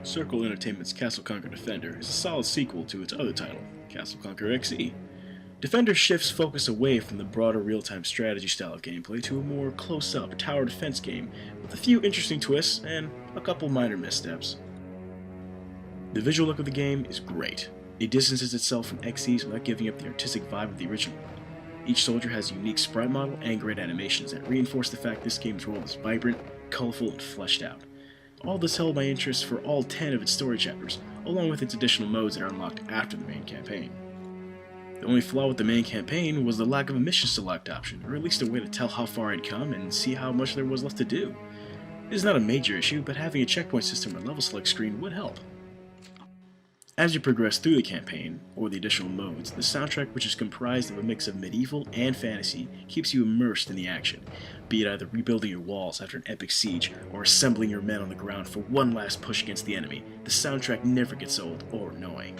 Circle Entertainment's Castle Conquer Defender is a solid sequel to its other title, Castle Conquer XE. Defender shifts focus away from the broader real-time strategy style of gameplay to a more close-up tower defense game with a few interesting twists and a couple minor missteps. The visual look of the game is great. It distances itself from XE's without giving up the artistic vibe of the original one. Each soldier has a unique sprite model and great animations that reinforce the fact this game's world is vibrant, colorful, and fleshed out. All this held my interest for all 10 of its story chapters, along with its additional modes that are unlocked after the main campaign. The only flaw with the main campaign was the lack of a mission select option, or at least a way to tell how far I'd come and see how much there was left to do. It is not a major issue, but having a checkpoint system or level select screen would help. As you progress through the campaign, or the additional modes, the soundtrack, which is comprised of a mix of medieval and fantasy, keeps you immersed in the action, be it either rebuilding your walls after an epic siege, or assembling your men on the ground for one last push against the enemy. The soundtrack never gets old or annoying.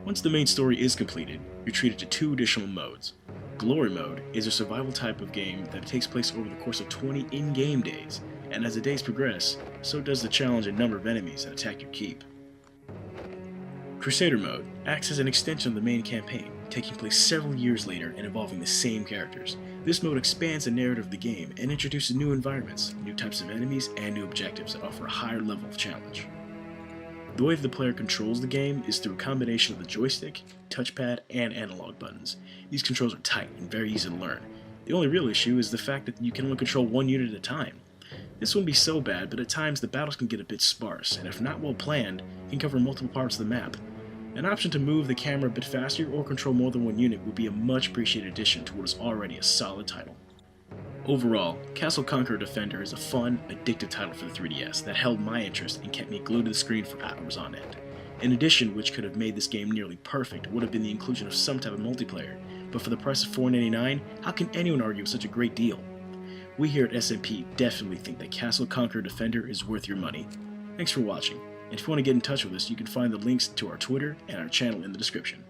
Once the main story is completed, you're treated to 2 additional modes. Glory Mode is a survival type of game that takes place over the course of 20 in-game days, and as the days progress, so does the challenge and number of enemies that attack your keep. Crusader Mode acts as an extension of the main campaign, taking place several years later and involving the same characters. This mode expands the narrative of the game and introduces new environments, new types of enemies, and new objectives that offer a higher level of challenge. The way that the player controls the game is through a combination of the joystick, touchpad, and analog buttons. These controls are tight and very easy to learn. The only real issue is the fact that you can only control one unit at a time. This wouldn't be so bad, but at times the battles can get a bit sparse, and if not well planned, can cover multiple parts of the map. An option to move the camera a bit faster or control more than one unit would be a much appreciated addition to what is already a solid title. Overall, Castle Conqueror Defender is a fun, addictive title for the 3DS that held my interest and kept me glued to the screen for hours on end. An addition which could have made this game nearly perfect would have been the inclusion of some type of multiplayer, but for the price of $4.99, how can anyone argue with such a great deal? We here at SMP definitely think that Castle Conqueror Defender is worth your money. Thanks for watching, and if you want to get in touch with us, you can find the links to our Twitter and our channel in the description.